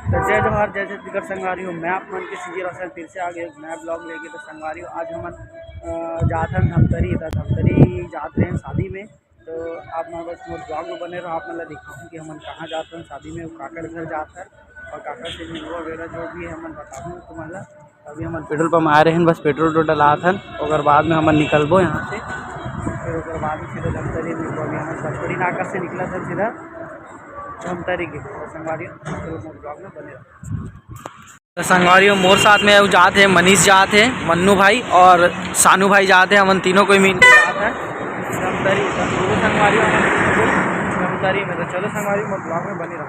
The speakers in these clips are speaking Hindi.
तो जय जवाहर जय छत्तीसगढ़ संगवारी मैं आप मन के सीधी रोशन फिर से आ गए एक नया ब्लॉग लेके। तो संगवारी आज हम जात हन धमतरी जात रहे हैं शादी में। तो आप मैं बस मोर ब्लॉग में बने रहो। आप मतलब दिखाऊँ कि हम कहाँ जाते हैं शादी में, काकर घर जाता है और काकर से मिलवा वगैरह जो भी है हम बताऊँ तुम्हारा। अभी हम पेट्रोल पंप आ रहे हैं, बस पेट्रोल टोटल आत हन और बाद में हम निकलबो यहाँ से। फिर उसके बाद में सीधा धमतरी में अभी हम पचमढ़ी नाका से निकला था सीधा धमतरी के। तो संगवारी ब्लॉग में बने रहो। तो संगवारी मोर साथ में जाते हैं मनीष जाते हैं, मन्नू भाई और सानू भाई जाते हैं। हम तीनों कोई मिल जाते हैं धमतरी। संगवारी धमतरी में। तो चलो संगवारी ब्लॉग में बने रहो।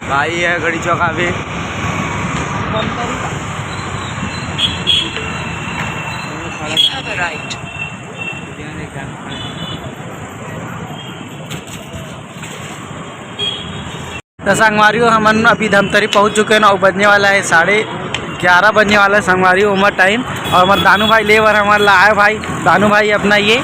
भाई है घड़ी चौका पे तो संगवारी हमन अभी धमतरी पहुंच चुके हैं। 9 बजने वाला है, 11:30 बजने वाला है संगवारी उमर टाइम। और हमारे दानू भाई लेवर हमारे ला आए भाई दानू भाई अपना ये।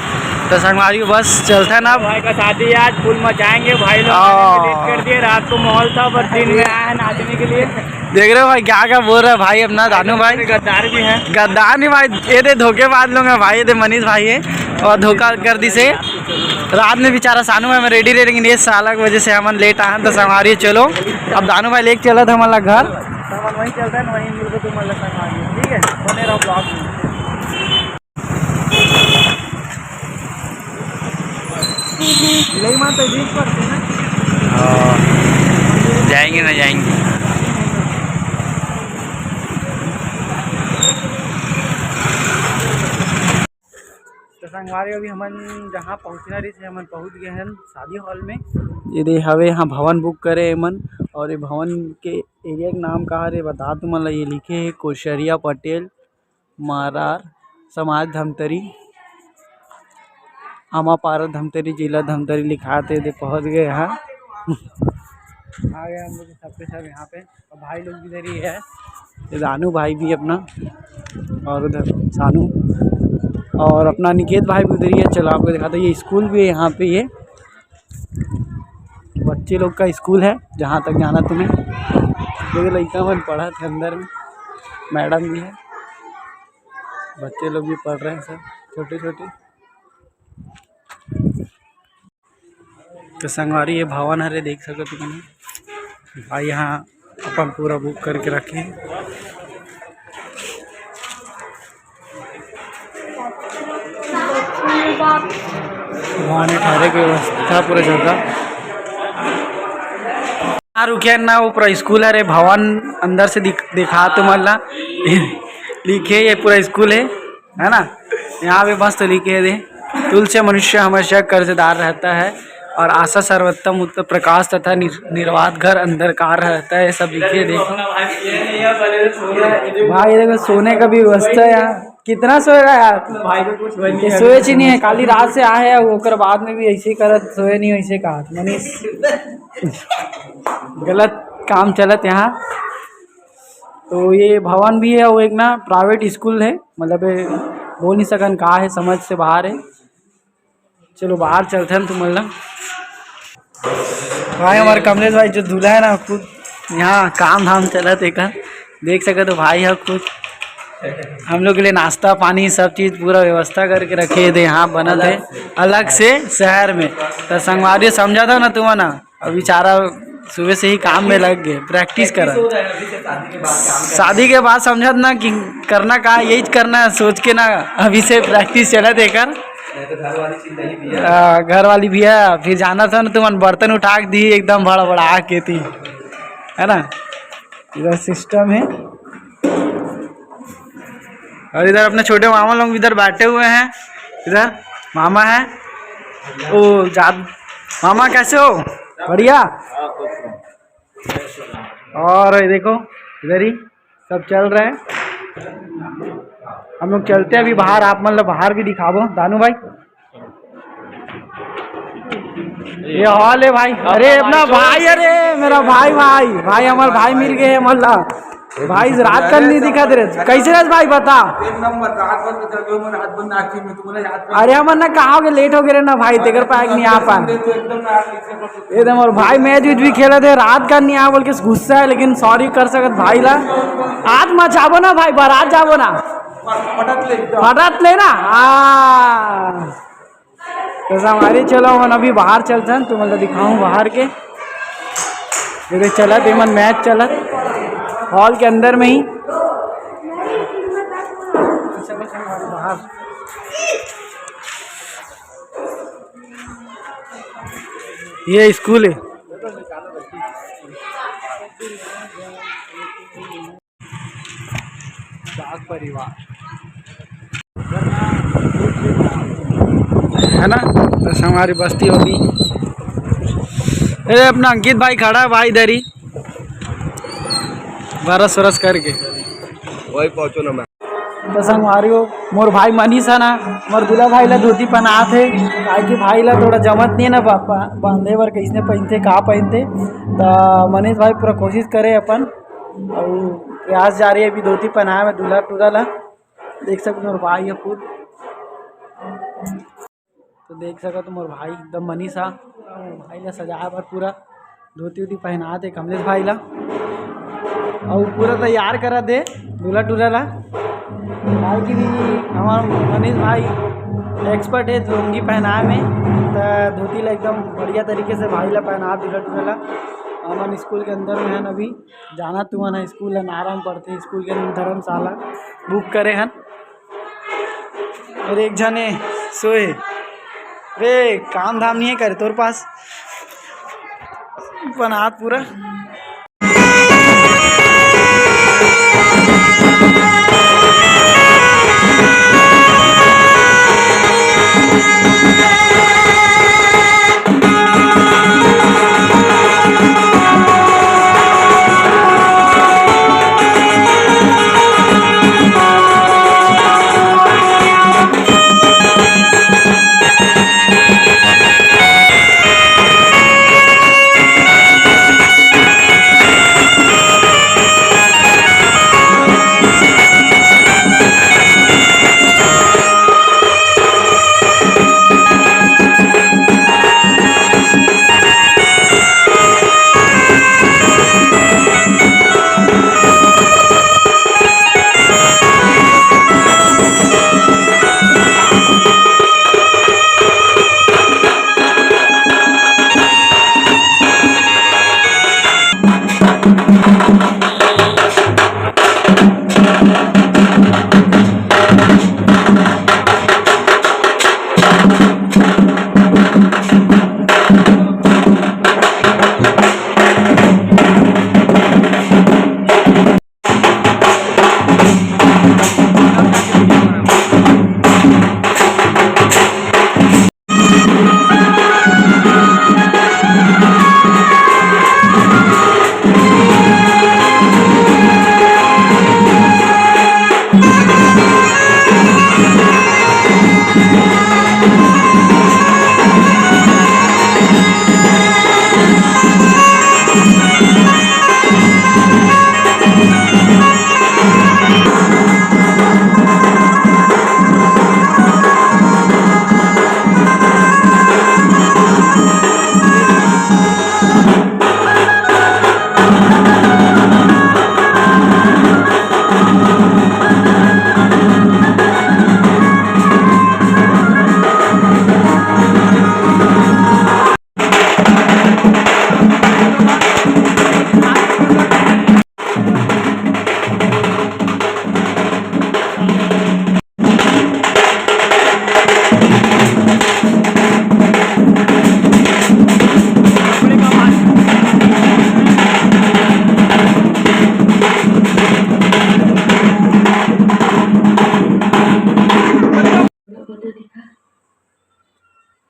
तो संगवारी बस चलते हैं ना। भाई का शादी आज फुल मचाएंगे भाई लोग। लेट कर दिए, रात को माहौल था पर दिन में आया है नाचने के लिए। देख रहे हो भाई क्या क्या बोल रहा है भाई अपना दानू भाई। गद्दार भी है, गद्दार नहीं भाई, ये दे धोखेबाज लोग हैं भाई। ये दे मनीष भाई है और धोखा कर दी से। रात में बेचारा सानू भाई में रेडी रहेंगे, ये साला की वजह से हम लेट आए। तो संगवारी चलो अब दानू भाई लेके चला था हमारा घर, वहीं चलता है वहीं मिलकर तुम्हारा संगवारी। ठीक है, बने रहो ब्लॉग में। तो बीच पड़ते ना जाएंगे ना जाएंगे। तो संगवारी अभी हमन जहाँ पहुँचना रही थे हमन पहुँच गए हैं शादी हॉल में। ये दे हवे यहाँ भवन बुक करे मन। और ये भवन के एरिया के नाम कहाँ रे बता तुम मतलब। ये लिखे है कोशरिया पटेल मारार समाज धमतरी आमापारा धमतरी जिला धमतरी लिखा थे। दे पहुँच गए यहाँ आ गए हम लोग सबके सब यहाँ पे। और भाई लोग भी इधर ही है, ये दानू भाई भी अपना और उधर सानू और अपना निकेत भाई भी उधर ही है। चलो आपको दिखाता हूँ, ये स्कूल भी है यहाँ पे। ये बच्चे लोग का स्कूल है जहाँ तक जाना तुम्हें। देखो लड़का मन पढ़ा थे अंदर में, मैडम भी है, बच्चे लोग भी पढ़ रहे हैं सब छोटे छोटे। तो संगवारी ये भवन हरे देख सको तुम भाई। यहाँ अपन पूरा बुक करके रखे हैं। वहाँ ठहरे की व्यवस्था पूरा जगह रुके ना। वो पूरा स्कूल है रे भवन अंदर से दिखा तुम्हारा लिखे ये पूरा स्कूल है ना। यहाँ पे बस तो लिखे दे तुलसी मनुष्य हमेशा कर्जदार रहता है और आशा सर्वोत्तम उत्तर प्रकाश तथा निर्वात घर अंदर कार रहता है। सब लिखे देखो भाई। देखो सोने का भी व्यवस्था है यहाँ। कितना सोएगा यार भाई को कुछ सोए ही नहीं है, खाली रात से आए है वो बाद में भी ऐसे करत सोए नहीं वैसे कहा मनीष। गलत काम चलत यहाँ। तो ये भवन भी है वो एक ना प्राइवेट स्कूल है, मतलब बोल नहीं सकन कहा है, समझ से बाहर है। चलो बाहर चलते हैं तुम मतलब भाई। हमारे कमलेश भाई जो दूल्हा है ना खुद यहाँ काम धाम चलत एक देख सके तो भाई है खुद हम लोग के लिए नाश्ता पानी सब चीज़ पूरा व्यवस्था करके रखे थे। यहाँ बना थे अलग से शहर में। तो संगवारी समझा था ना तुम ना, अब बेचारा सुबह से ही काम में लग गए प्रैक्टिस कर। शादी के बाद समझा ना कि करना कहा यही करना है सोच के ना, अभी से प्रैक्टिस चला देकर। घर वाली भी है, फिर जाना था ना तुम बर्तन उठा दी एकदम बड़ा बड़ा के थी है ना। इधर सिस्टम है और इधर अपने छोटे मामा लोग इधर बैठे हुए हैं। इधर मामा है। ओ जाद मामा कैसे हो? बढ़िया। और ये देखो इधर ही सब चल रहा है। हम लोग चलते हैं अभी बाहर। आप मतलब बाहर भी दिखाओ दानू भाई। ये हॉल है भाई। अरे अपना भाई, अरे मेरा भाई भाई भाई हमारे भाई मिल गए मल्ला भाई। रात कल नहीं दिखा दे रहे कैसे रहे भाई बता। एक नंबर रात भर तो चल मैं हाथ बंद आखिर में तुम्हारे याद अरे हमन ना कहा हो लेट हो गए ना भाई तेकर पाए नहीं आ पाए एकदम। और भाई मैच भी खेला थे रात का नहीं आ बोल के गुस्सा है, लेकिन सॉरी कर सकत भाई ला। आज मचाबो ना भाई, बारात जाबो ना फटत ले ना। तो हमारे चलो मन अभी बाहर चलते हैं तो मतलब दिखाऊं बाहर के। ये चलत मन मैच चलत हॉल के अंदर में ही। बाहर ये स्कूल है। डाक परिवार है ना। बस हमारी बस्ती होगी। अरे अपना अंकित भाई खड़ा है भाई इधर ही बरस वरस करके वही पहुंचो ना मैं। बस हमारी मोर भाई मनीष है ना, मोर दूल्हा भाई ला धोती पहना थे कि भाई ला थोड़ा जमत नहीं ना बांधे बर कैसे पहनते कहाँ पहनते। तो मनीष भाई पूरा कोशिश करे अपन और प्रयास जा रही है अभी धोती पहनाया मैं दूल्हा टूल्हा ला। देख सकते मोर भाई है खुद, तो देख सका तो मोर भाई एकदम मनीषा भाई ला सजाया पर पूरा धोती वोती पहना थे कमलेश भाई ला और पूरा तैयार करा दे दूल्हा टूल्हा ला। भाई की भी हमारा मनीष भाई एक्सपर्ट है लुंगी पहनाए में, तो धोती ला एकदम बढ़िया तरीके से भाई ला पहना दूल्हा टूल्हा ला। हमन स्कूल के अंदर में है अभी जाना तुमन है स्कूल है नारायण पढ़ते स्कूल के धर्मशाला बुक करे हन। और एक जने सोए रे काम धाम नहीं है करे तोर पास बना पूरा।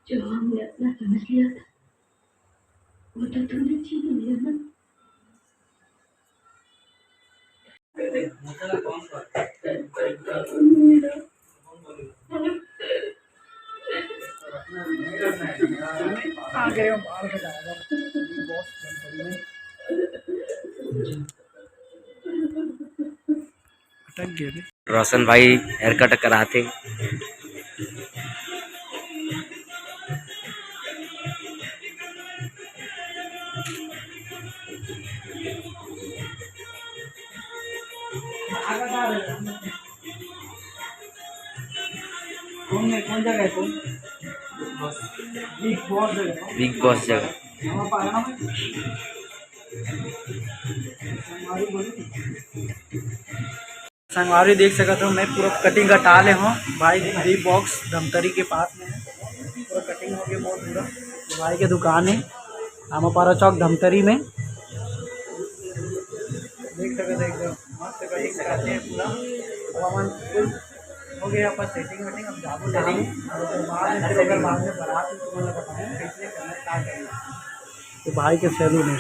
जो हमने अपना समझ लिया था वो तो तुमने छीन लिया ना। आ गए हम बाहर से जाएगा बॉस धमतरी में अटक गए। रोशन भाई हेयर कट कराते। कौन जगह है तुम? बिग बॉस जगह। बिग बॉस जगह। वहाँ पर आना मैं संगवारी देख सकते हो। मैं पूरा कटिंग कटा ले हूँ भाई। डी बॉक्स धमतरी के पास में है। पूरा कटिंग हो गया बहुत पूरा। भाई की दुकान है आमापारा चौक धमतरी में। देख सकते हो एकदम मस्त कटिंग कराते हैं पूरा। हवामान फुल हो गया अपन सेटिंग वेटिंग। अब जाबू लेंगे और बाद में फिर बाद में बारात में तुम्हें बताएंगे कैसे करना क्या करेंगे। तो भाई के सैलून है।